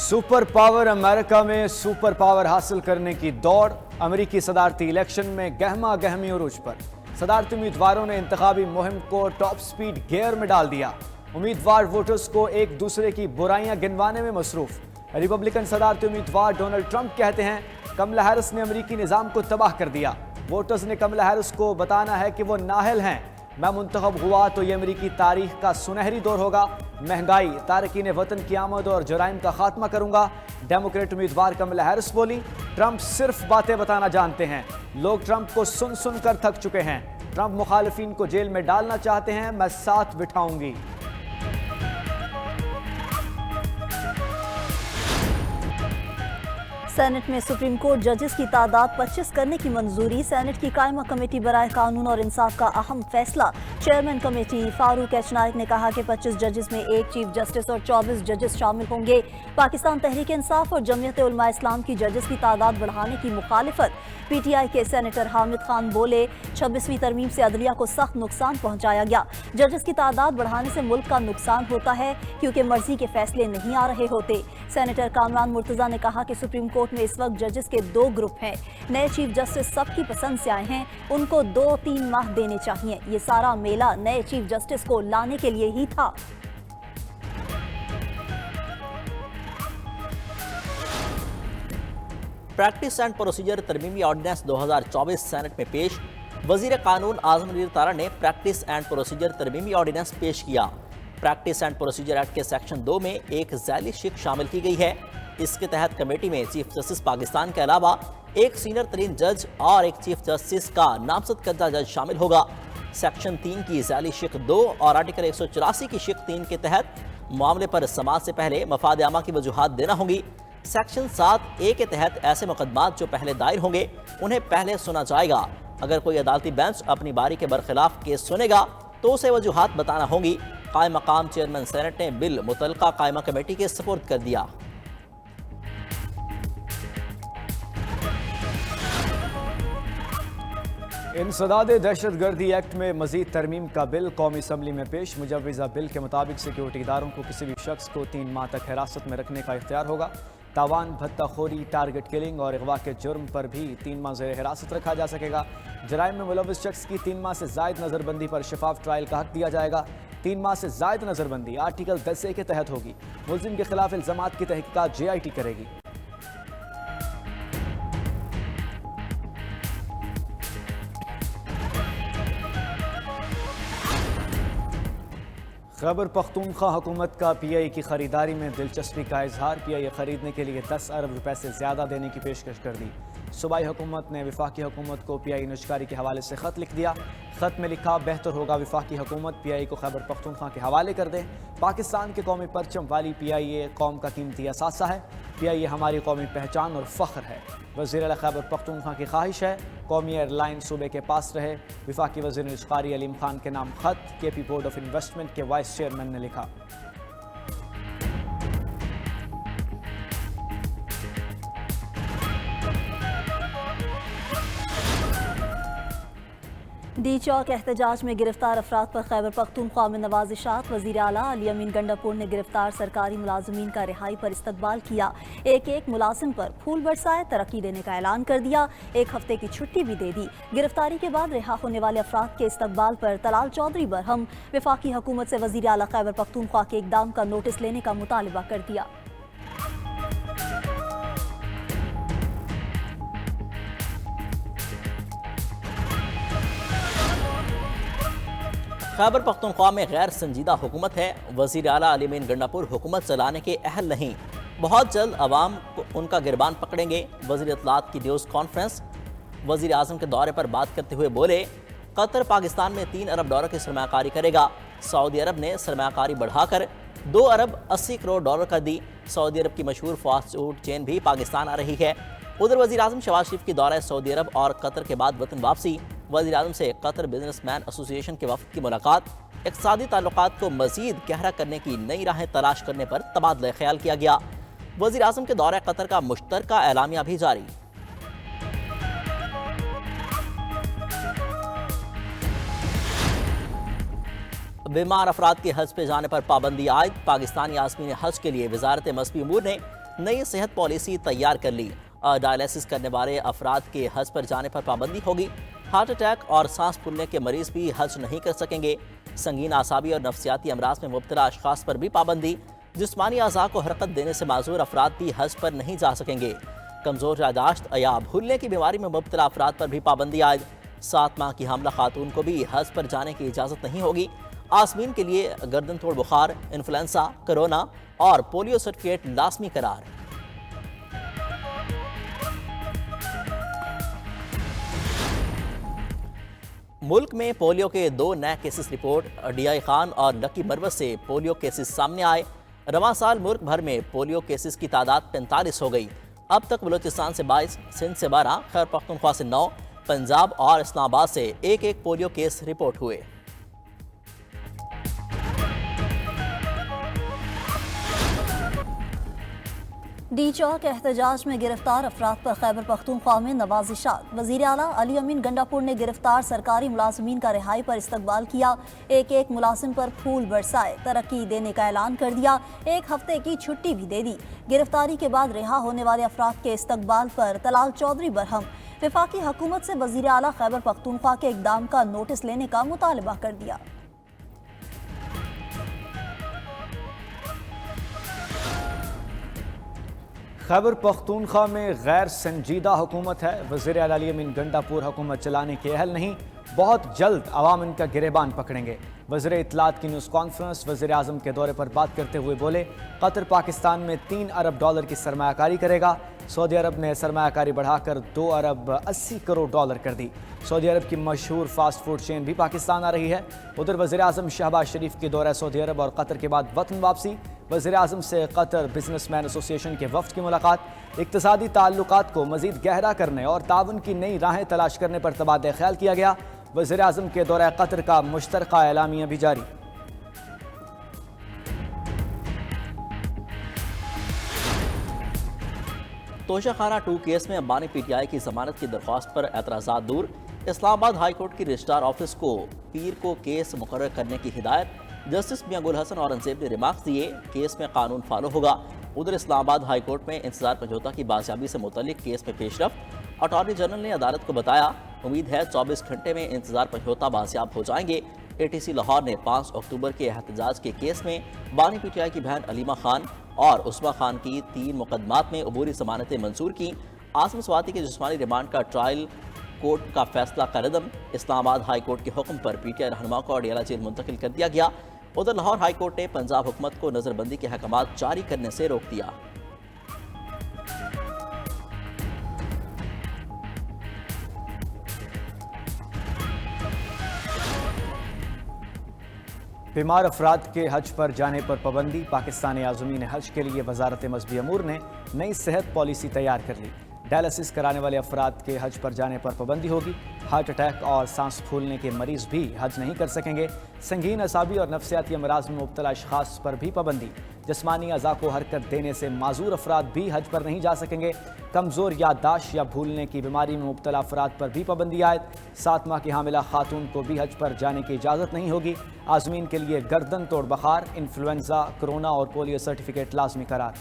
Super power America में super power हासिल करने की दौड़। अमेरिकी सदारती इलेक्शन में गहमा गहमी उरूज पर। सदारती उम्मीदवारों ने इंतखाबी मुहिम को टॉप स्पीड गियर में डाल दिया। उम्मीदवार वोटर्स को एक दूसरे की बुराइयां गिनवाने में मसरूफ। रिपब्लिकन सदारती उम्मीदवार डोनाल्ड ट्रंप कहते हैं कमला हैरिस ने अमेरिकी निज़ाम को तबाह कर दिया। वोटर्स ने कमला हैरिस को बताना है कि वो नाअहल हैं। मैं मुंतखब हुआ तो ये अमेरिकी तारीख का सुनहरी दौर होगा। महंगाई, तारकीन वतन की आमद और जराइम का खात्मा करूंगा। डेमोक्रेट उम्मीदवार कमला हैरिस बोली, ट्रंप सिर्फ बातें बताना जानते हैं। लोग ट्रंप को सुन सुन कर थक चुके हैं। ट्रंप मुखालिफिन को जेल में डालना चाहते हैं, मैं साथ बिठाऊंगी। सेनेट में सुप्रीम कोर्ट जजेस की तादाद 25 करने की मंजूरी। सेनेट की कायमा कमेटी बराए कानून और इंसाफ का अहम फैसला। Chairman committee Farooq H Naik ने कहा कि 25 जजेस में एक चीफ जस्टिस और 24 जजेस शामिल होंगे। पाकिस्तान तहरीक इंसाफ और जमीयत उलमा इस्लाम की जजेस की तादाद बढ़ाने की मुखालिफत। PTI के सेनेटर हामिद खान बोले, 26वीं तरमीम से अदलिया को सख्त नुकसान पहुंचाया गया। जजेस की तादाद बढ़ाने से मुल्क का नुकसान होता है क्योंकि मर्जी के फैसले नहीं आ रहे होते। सेनेटर कामरान मुर्तजा ने कहा कि सुप्रीम कोर्ट में इस वक्त जजेस के 2 ग्रुप हैं। नए चीफ जस्टिस सबकी पसंद से आए हैं, उनको 2-3 माह देने चाहिए। ये सारा मेला नए चीफ जस्टिस को लाने के लिए ही था। प्रैक्टिस एंड प्रोसीजर तरमीमी ऑर्डिनेंस 2024 सेनेट में पेश। वजीर कानून आजम नज़ीर तारा ने प्रैक्टिस एंड प्रोसीजर तरमीमी ऑर्डिनेंस पेश किया। प्रैक्टिस एंड प्रोसीजर एक्ट के सेक्शन 2 में एक झैली शिक शामिल की गई है। इसके तहत कमेटी में चीफ जस्टिस पाकिस्तान के अलावा एक सीनियर तरीन जज और एक चीफ जस्टिस का नामजद करदा जज शामिल होगा। सेक्शन 3 की झैली शिक 2 और आर्टिकल 184 की शिक 3 के तहत मामले पर समाज से पहले मफाद आमा की वजूहात देना होंगी। सेक्शन 7A के तहत ऐसे मुकदमात जो पहले दायर होंगे उन्हें पहले सुना जाएगा। अगर कोई अदालती बेंच अपनी बारी के बरखिलाफ केस सुनेगा तो उसे वजूहात बताना होंगी। कायम मकाम चेयरमैन सेनेट ने बिल मुतलका कायमा कमेटी के सपुर्द कर दिया। इंसदाद दहशत गर्दी एक्ट में मजीद तरमीम का बिल कौमी असम्बली में पेश। मुजवज़ा बिल के मुताबिक सिक्योरिटी इदारों को किसी भी शख्स को 3 माह तक हिरासत में रखने का इख्तियार होगा। तावान, भत्ताखोरी, टारगेट किलिंग और अगवा के जुर्म पर भी 3 माह ज़ेर हिरासत रखा जा सकेगा। जराइम में मुलव्वस शख्स की 3 माह से ज़ायद नज़रबंदी पर शफाफ ट्रायल का हक दिया जाएगा। 3 माह से ज़ायद नज़रबंदी आर्टिकल 10A के तहत होगी। मुलजिम के खिलाफ इल्ज़ामात की तहकीकात JIT करेगी। खैबर पख्तूनख्वा हुकूमत का PI की खरीदारी में दिलचस्पी का इजहार। PI खरीदने के लिए 10 अरब रुपए से ज़्यादा देने की पेशकश कर दी। सूबाई हुकूमत ने वफाकी हुकूमत को PI निजकारी के हवाले से ख़त लिख दिया। ख़त में लिखा, बेहतर होगा वफाकी हुकूमत PI को खैबर पख्तूनख्वा के हवाले कर दे। पाकिस्तान के कौमी परचम वाली PI कौम का कीमती असासा है। PI हमारी कौमी पहचान और फ़ख्र है। वज़ीर आला खैबर पख्तूनख्वा की ख्वाहिश है कौमी एयरलाइन सूबे के पास रहे। वफाकी वज़ीर निजकारी अलीम खान के नाम ख़त KP बोर्ड ऑफ इन्वेस्टमेंट के वाइस चेयरमैन ने लिखा। डी चौक एहतजाज में गिरफ्तार अफराद पर खैबर पख्तूनख्वा में नवाजिशात। वज़ीर आला अली अमीन गंडापुर ने गिरफ्तार सरकारी मुलाजमीन का रिहाई पर इस्तकबाल किया। एक मुलाजिम पर फूल बरसाए, तरक्की देने का ऐलान कर दिया। 1 हफ्ते की छुट्टी भी दे दी। गिरफ्तारी के बाद रिहा होने वाले अफराद के इस्तकबाल पर तलाल चौधरी बरहम वफाकी हुकूमत से वज़ीर आला खैबर पख्तूनख्वा के इक़दाम का नोटिस लेने का मुतालबा कर दिया। खैबर पख्तूनख्वा में गैर संजीदा हुकूमत है। वज़ीर आला अली अमीन गंडापुर हुकूमत चलाने के अहल नहीं। बहुत जल्द अवाम उनका गिरबान पकड़ेंगे। वज़ीर इत्तलात की न्यूज़ कॉन्फ्रेंस। वज़ीर आज़म के दौरे पर बात करते हुए बोले, कतर पाकिस्तान में 3 अरब डॉलर की सरमायाकारी करेगा। सऊदी अरब ने सरमायाकारी बढ़ाकर 2 अरब 80 करोड़ डॉलर कर दी। सऊदी अरब की मशहूर फास्ट फूड चेन भी पाकिस्तान आ रही है। उधर वज़ीर आज़म शहबाज शरीफ की दौरा सऊदी अरब और कतर के बाद वतन वापसी। वज़ीर आज़म से कतर बिजनेसमैन एसोसिएशन के वफ़द की मुलाकात। इक़्तिसादी ताल्लुकात को मज़ीद गहरा करने की नई राहें तलाश करने पर तबादला ख्याल किया गया। वज़ीर आज़म के दौरे कतर का मुश्तरका एलामिया भी जारी। बीमार अफराद के हज पे जाने पर पाबंदी आयद। पाकिस्तानी आज़मीन हज के लिए वजारत मज़हबी उमूर ने نئی صحت پالیسی تیار کر لی۔ ڈائلیسس کرنے والے افراد کے حج پر جانے پر پابندی ہوگی۔ ہارٹ اٹیک اور سانس پھولنے کے مریض بھی حج نہیں کر سکیں گے۔ سنگین اعصابی اور نفسیاتی امراض میں مبتلا اشخاص پر بھی پابندی۔ جسمانی اعضاء کو حرکت دینے سے معذور افراد بھی حج پر نہیں جا سکیں گے۔ کمزور یادداشت یا بھولنے کی بیماری میں مبتلا افراد پر بھی پابندی عائد۔ 7 ماہ کی حاملہ خاتون کو بھی حج پر جانے کی اجازت نہیں ہوگی۔ عازمین کے لیے گردن توڑ بخار، انفلوئنزا، کرونا اور پولیو سرٹیفکیٹ لازمی قرار۔ ملک میں پولیو کے 2 نئے cases report. D I Khan اور لکی مروت سے پولیو کیسز سامنے آئے۔ رواں سال ملک بھر میں پولیو کیسز کی تعداد 45 ہو گئی۔ اب تک بلوچستان سے 22، سندھ سے 12، خیبر پختونخوا سے 9، پنجاب اور اسلام آباد سے ایک پولیو کیس رپورٹ ہوئے۔ ڈی چوک احتجاج میں گرفتار افراد پر خیبر پختونخوا میں نوازشات۔ وزیر اعلیٰ علی امین گنڈاپور نے گرفتار سرکاری ملازمین کا رہائی پر استقبال کیا۔ ایک ملازم پر پھول برسائے، ترقی دینے کا اعلان کر دیا، 1 ہفتے کی چھٹی بھی دے دی۔ گرفتاری کے بعد رہا ہونے والے افراد کے استقبال پر طلال چودھری برہم وفاقی حکومت سے وزیر اعلیٰ خیبر پختونخوا کے اقدام کا نوٹس لینے کا مطالبہ کر دیا۔ خیبر پختونخوا میں غیر سنجیدہ حکومت ہے۔ وزیر اعلیٰ علی امین گنڈاپور حکومت چلانے کے اہل نہیں، بہت جلد عوام ان کا گریبان پکڑیں گے۔ وزیر اطلاعات کی نیوز کانفرنس وزیر اعظم کے دورے پر بات کرتے ہوئے بولے، قطر پاکستان میں 3 ارب ڈالر کی سرمایہ کاری کرے گا۔ سعودی عرب نے سرمایہ کاری بڑھا کر 2 ارب 80 کروڑ ڈالر کر دی۔ سعودی عرب کی مشہور فاسٹ فوڈ چین بھی پاکستان آ رہی ہے۔ ادھر وزیر اعظم شہباز شریف کی دورہ سعودی عرب اور قطر کے بعد وطن واپسی۔ وزیر اعظم سے قطر بزنس مین ایسوسی ایشن کے وفد کی ملاقات۔ اقتصادی تعلقات کو مزید گہرا کرنے اور تعاون کی نئی راہیں تلاش کرنے پر تبادلہ خیال کیا گیا۔ وزیر اعظم کے دورہ قطر کا مشترکہ اعلامیہ بھی جاری۔ توشہ خانہ 2 کیس میں امبانی پی ٹی آئی کی ضمانت کی درخواست پر اعتراضات دور۔ اسلام آباد ہائی کورٹ کی رجسٹرار آفس کو پیر کو کیس مقرر کرنے کی ہدایت۔ جسٹس میاں گل حسن اورنگزیب نے ریمارکس دیے، کیس میں قانون فالو ہوگا۔ ادھر اسلام آباد ہائی کورٹ میں انتظار سمجھوتہ کی بازیابی سے متعلق کیس میں پیش رفت۔ اٹارنی جنرل نے عدالت کو بتایا، امید ہے 24 گھنٹے میں انتظار سمجھوتہ بازیاب ہو جائیں گے۔ اے ٹی سی لاہور نے 5 اکتوبر کے احتجاج کے کیس میں بانی پی ٹی آئی کی بہن علیمہ خان اور عثمہ خان کی 3 مقدمات میں عبوری ضمانتیں منظور کی۔ عاصم سواتی کے جسمانی ریمانڈ کا ٹرائل کورٹ کا فیصلہ کا ردم۔ اسلام آباد ہائی کورٹ کے حکم پر پی ٹی آئی رہنما کو اڈیالہ جیل منتقل کر دیا گیا۔ ادھر لاہور ہائی کورٹ نے پنجاب حکومت کو نظر بندی کے احکامات جاری کرنے سے روک دیا۔ بیمار افراد کے حج پر جانے پر پابندی۔ پاکستانی عازمین حج کے لیے وزارت مذہبی امور نے نئی صحت پالیسی تیار کر لی۔ ڈائلسس کرانے والے افراد کے حج پر جانے پر پابندی ہوگی۔ ہارٹ اٹیک اور سانس پھولنے کے مریض بھی حج نہیں کر سکیں گے۔ سنگین اعصابی اور نفسیاتی امراض میں مبتلا اشخاص پر بھی پابندی۔ جسمانی اعضاء کو حرکت دینے سے معذور افراد بھی حج پر نہیں جا سکیں گے۔ کمزور یادداشت یا بھولنے کی بیماری میں مبتلا افراد پر بھی پابندی عائد۔ 7 ماہ کی حاملہ خاتون کو بھی حج پر جانے کی اجازت نہیں ہوگی۔ عازمین کے لیے گردن توڑ بخار، انفلوئنزا، کرونا اور پولیو سرٹیفکیٹ لازمی قرار۔